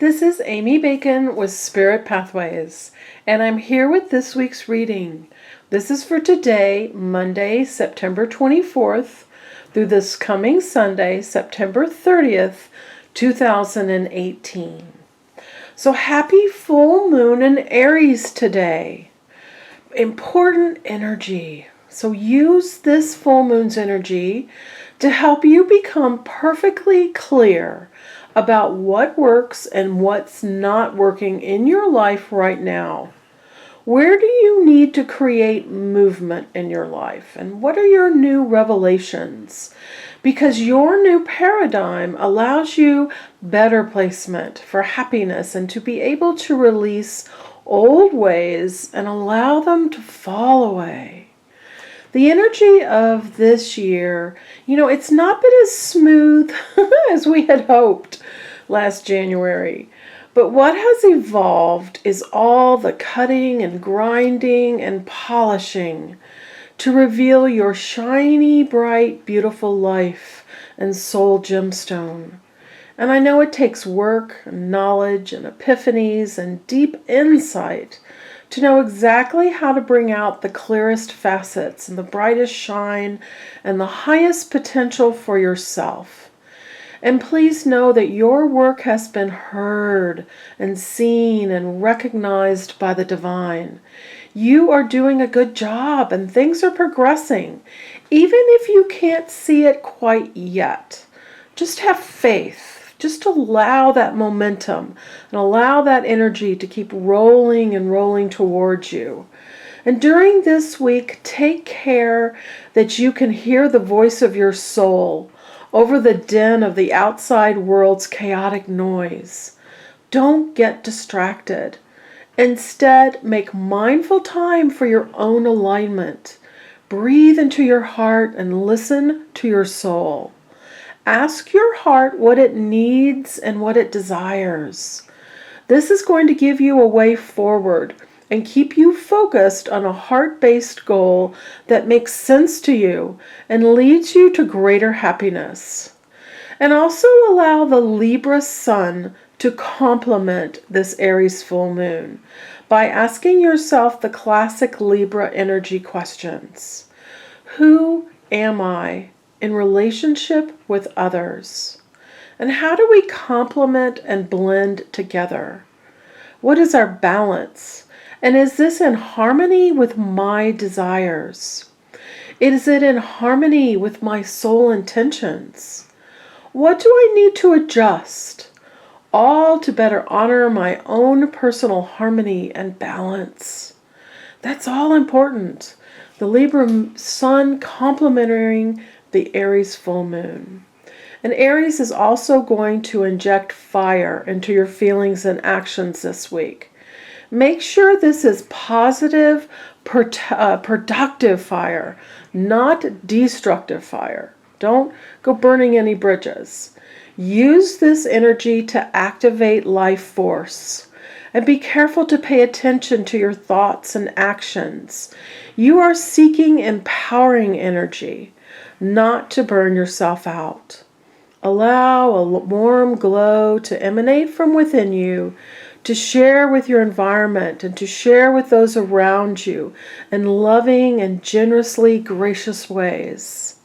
This is Amy Bacon with Spirit Pathways, and I'm here with this week's reading. This is for today, Monday, September 24th, through this coming Sunday, September 30th, 2018. So happy full moon in Aries today. Important energy. So use this full moon's energy to help you become perfectly clear about what works and what's not working in your life right now. Where do you need to create movement in your life? And what are your new revelations? Because your new paradigm allows you better placement for happiness and to be able to release old ways and allow them to fall away. The energy of this year, it's not been as smooth as we had hoped last January. But what has evolved is all the cutting and grinding and polishing to reveal your shiny, bright, beautiful life and soul gemstone. And I know it takes work and knowledge and epiphanies and deep insight to know exactly how to bring out the clearest facets and the brightest shine and the highest potential for yourself. And please know that your work has been heard and seen and recognized by the divine. You are doing a good job and things are progressing, even if you can't see it quite yet. Just have faith. Just allow that momentum and allow that energy to keep rolling and rolling towards you. And during this week, take care that you can hear the voice of your soul over the din of the outside world's chaotic noise. Don't get distracted. Instead, make mindful time for your own alignment. Breathe into your heart and listen to your soul. Ask your heart what it needs and what it desires. This is going to give you a way forward and keep you focused on a heart-based goal that makes sense to you and leads you to greater happiness. And also allow the Libra sun to complement this Aries full moon by asking yourself the classic Libra energy questions. Who am I in relationship with others? And how do we complement and blend together? What is our balance? And is this in harmony with my desires? Is it in harmony with my soul intentions? What do I need to adjust? All to better honor my own personal harmony and balance. That's all important. The Libra sun complementing the Aries full moon. And Aries is also going to inject fire into your feelings and actions this week. Make sure this is positive, productive fire, not destructive fire. Don't go burning any bridges. Use this energy to activate life force. And be careful to pay attention to your thoughts and actions. You are seeking empowering energy, not to burn yourself out. Allow a warm glow to emanate from within you, to share with your environment and to share with those around you in loving and generously gracious ways.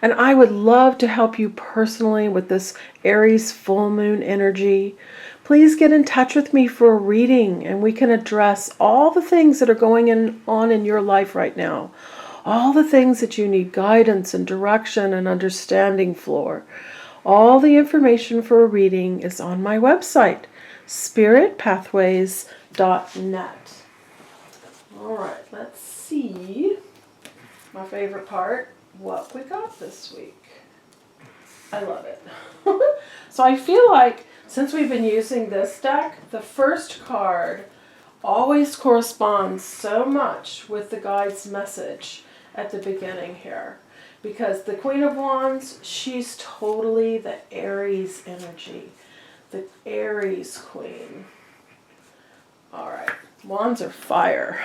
And I would love to help you personally with this Aries full moon energy. Please get in touch with me for a reading and we can address all the things that are going on in your life right now. All the things that you need guidance and direction and understanding for. All the information for a reading is on my website, spiritpathways.net. All right, let's see, my favorite part, what we got this week. I love it. So I feel like since we've been using this deck, the first card always corresponds so much with the guide's message at the beginning here. Because the Queen of Wands, she's totally the Aries energy. The Aries Queen. Alright, Wands are fire.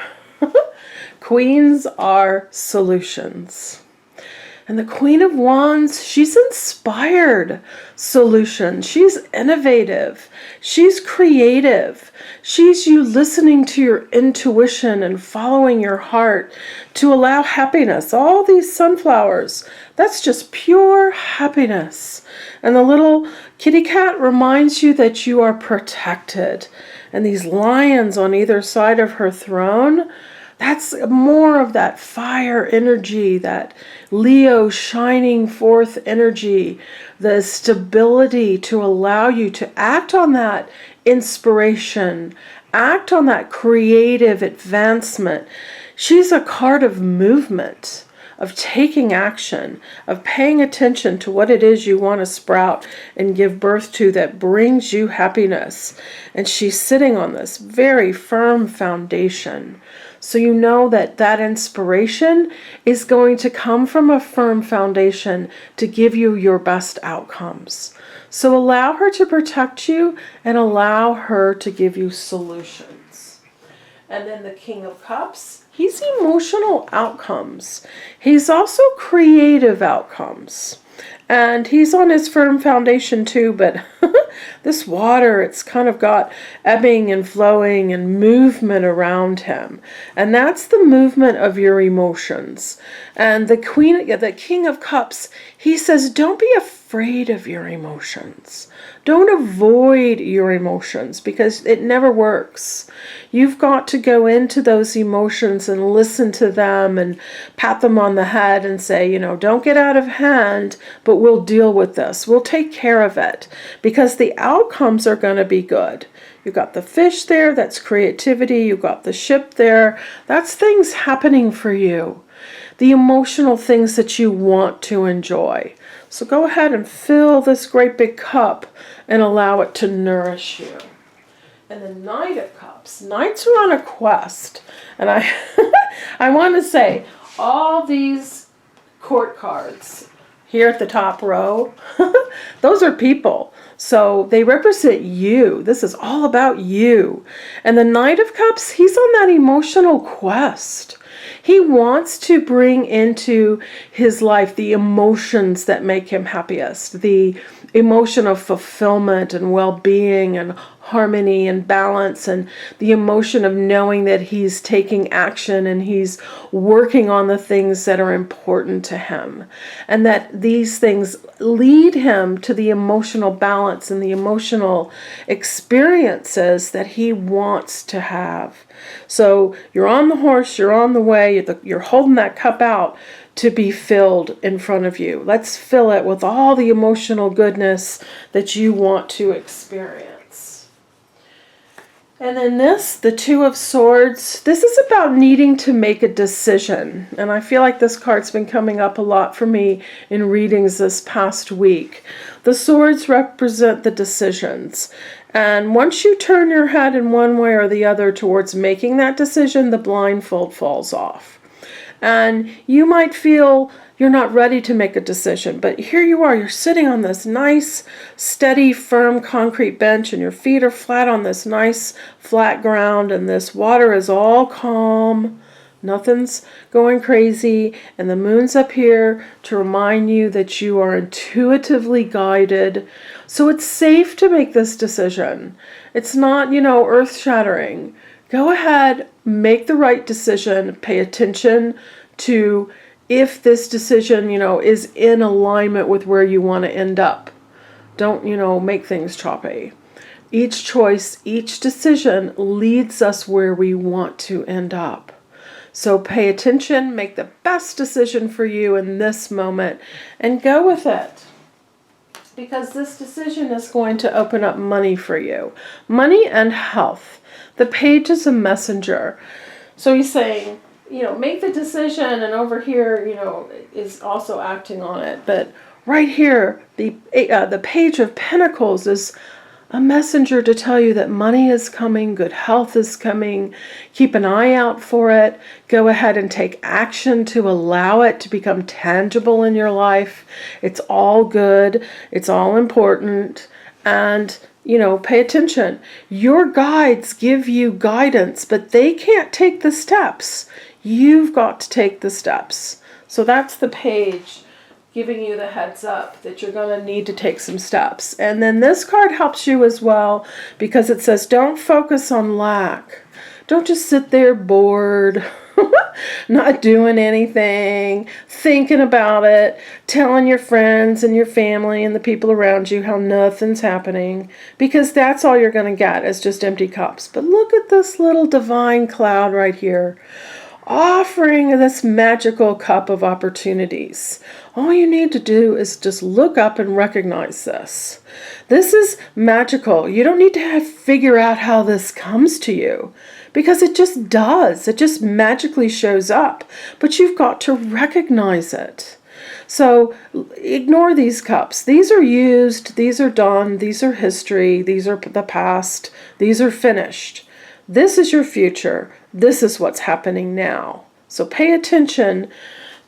Queens are solutions. And the Queen of Wands, she's inspired solution. She's innovative. She's creative. She's you listening to your intuition and following your heart to allow happiness. All these sunflowers, that's just pure happiness. And the little kitty cat reminds you that you are protected. And these lions on either side of her throne, that's more of that fire energy, that Leo shining forth energy, the stability to allow you to act on that inspiration, act on that creative advancement. She's a card of movement, of taking action, of paying attention to what it is you want to sprout and give birth to that brings you happiness. And she's sitting on this very firm foundation. So you know that that inspiration is going to come from a firm foundation to give you your best outcomes. So allow her to protect you and allow her to give you solutions. And then the King of Cups, he's emotional outcomes. He's also creative outcomes. And he's on his firm foundation too, but this water, it's kind of got ebbing and flowing and movement around him. And that's the movement of your emotions. And the King of Cups, he says, don't be afraid of your emotions. Don't avoid your emotions because it never works. You've got to go into those emotions and listen to them and pat them on the head and say, don't get out of hand, but we'll deal with this. We'll take care of it because the outcomes are going to be good. You've got the fish there, that's creativity. You've got the ship there, that's things happening for you. The emotional things that you want to enjoy. So go ahead and fill this great big cup and allow it to nourish you. And the Knight of Cups. Knights are on a quest. And I want to say, all these court cards here at the top row, those are people. So they represent you. This is all about you. And the Knight of Cups, he's on that emotional quest. He wants to bring into his life the emotions that make him happiest, the emotion of fulfillment and well-being and harmony and balance, and the emotion of knowing that he's taking action and he's working on the things that are important to him, and that these things lead him to the emotional balance and the emotional experiences that he wants to have. So you're on the horse, you're on the way, you're holding that cup out to be filled in front of you. Let's fill it with all the emotional goodness that you want to experience. And then the Two of Swords, this is about needing to make a decision. And I feel like this card's been coming up a lot for me in readings this past week. The swords represent the decisions. And once you turn your head in one way or the other towards making that decision, the blindfold falls off. And you might feel you're not ready to make a decision, but here you are, you're sitting on this nice, steady, firm concrete bench, and your feet are flat on this nice, flat ground, and this water is all calm. Nothing's going crazy, and the moon's up here to remind you that you are intuitively guided. So it's safe to make this decision. It's not, earth-shattering. Go ahead, make the right decision, pay attention to if this decision, is in alignment with where you want to end up. Don't, make things choppy. Each choice, each decision leads us where we want to end up. So pay attention, make the best decision for you in this moment, and go with it. Because this decision is going to open up money for you. Money and health. The Page is a messenger. So he's saying, make the decision, and over here, is also acting on it. But right here, the Page of Pentacles is a messenger to tell you that money is coming, good health is coming. Keep an eye out for it. Go ahead and take action to allow it to become tangible in your life. It's all good. It's all important. And pay attention. Your guides give you guidance, but they can't take the steps. You've got to take the steps. So that's the Page giving you the heads up that you're going to need to take some steps. And then this card helps you as well because it says don't focus on lack. Don't just sit there bored, not doing anything, thinking about it, telling your friends and your family and the people around you how nothing's happening, because that's all you're going to get is just empty cups. But look at this little divine cloud right here, offering this magical cup of opportunities. All you need to do is just look up and recognize this. This is magical. You don't need to figure out how this comes to you, because it just does. It just magically shows up. But you've got to recognize it. So ignore these cups. These are used. These are done. These are history. These are the past. These are finished. This is your future. This is what's happening now. So pay attention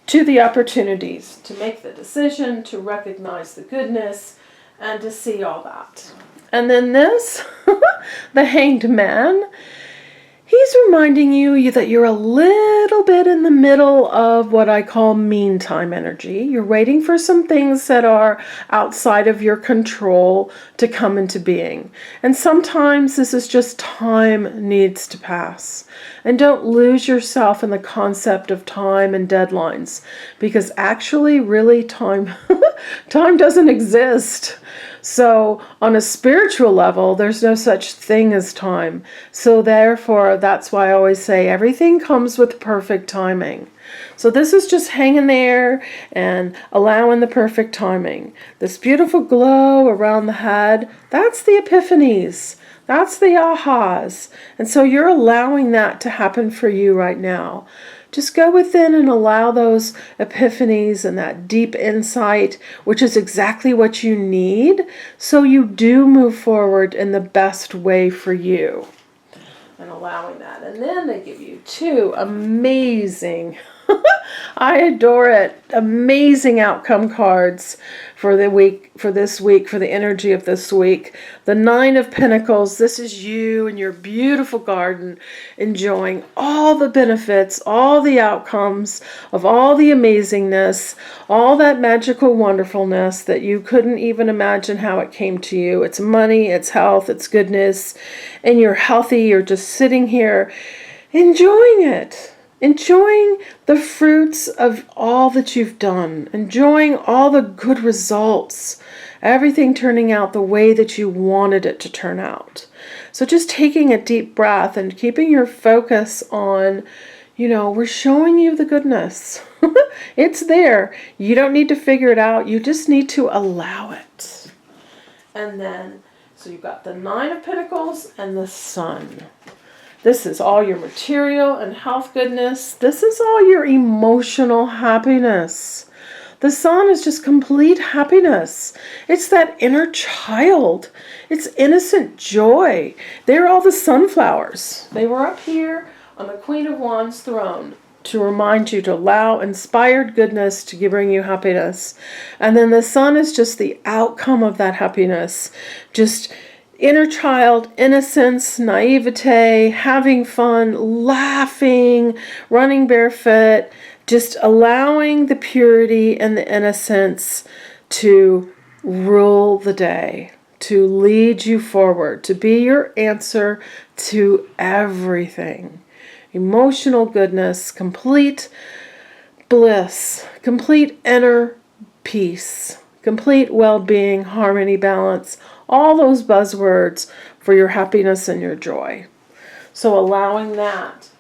to the opportunities to make the decision, to recognize the goodness, and to see all that. And then this, the Hanged Man, he's reminding you that you're a little bit in the middle of what I call meantime energy. You're waiting for some things that are outside of your control to come into being. And sometimes this is just time needs to pass. And don't lose yourself in the concept of time and deadlines, because actually, really, time doesn't exist. So on a spiritual level, there's no such thing as time. So therefore, that's why I always say everything comes with perfect timing. So this is just hanging there and allowing the perfect timing. This beautiful glow around the head, that's the epiphanies. That's the ahas. And so you're allowing that to happen for you right now. Just go within and allow those epiphanies and that deep insight, which is exactly what you need, so you do move forward in the best way for you. And allowing that. And then they give you two amazing, I adore it, amazing outcome cards for the week, for this week, for the energy of this week. The Nine of Pentacles, this is you and your beautiful garden enjoying all the benefits, all the outcomes of all the amazingness, all that magical wonderfulness that you couldn't even imagine how it came to you. It's money, it's health, it's goodness, and you're healthy, you're just sitting here enjoying it. Enjoying the fruits of all that you've done. Enjoying all the good results. Everything turning out the way that you wanted it to turn out. So just taking a deep breath and keeping your focus on, we're showing you the goodness. It's there. You don't need to figure it out. You just need to allow it. And then, so you've got the Nine of Pentacles and the Sun. This is all your material and health goodness. This is all your emotional happiness. The Sun is just complete happiness. It's that inner child. It's innocent joy. They're all the sunflowers. They were up here on the Queen of Wands throne to remind you to allow inspired goodness to bring you happiness. And then the Sun is just the outcome of that happiness. Just inner child, innocence, naivete, having fun, laughing, running barefoot, just allowing the purity and the innocence to rule the day, to lead you forward, to be your answer to everything. Emotional goodness, complete bliss, complete inner peace, complete well-being, harmony, balance, all those buzzwords for your happiness and your joy. So allowing that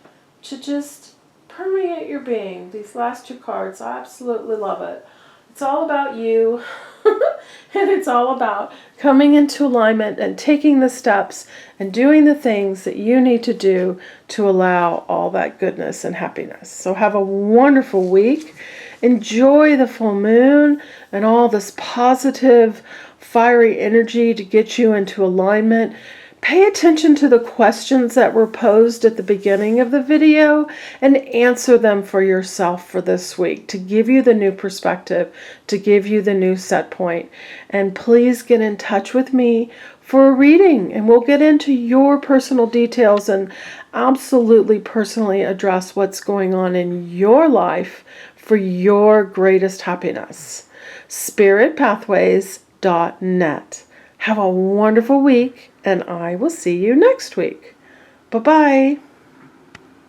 to just permeate your being. These last two cards, I absolutely love it. It's all about you, and it's all about coming into alignment and taking the steps and doing the things that you need to do to allow all that goodness and happiness. So have a wonderful week. Enjoy the full moon and all this positive, fiery energy to get you into alignment. Pay attention to the questions that were posed at the beginning of the video and answer them for yourself for this week to give you the new perspective, to give you the new set point. And please get in touch with me for a reading, and we'll get into your personal details and absolutely personally address what's going on in your life for your greatest happiness. spiritpathways.net. Have a wonderful week, and I will see you next week. Bye-bye.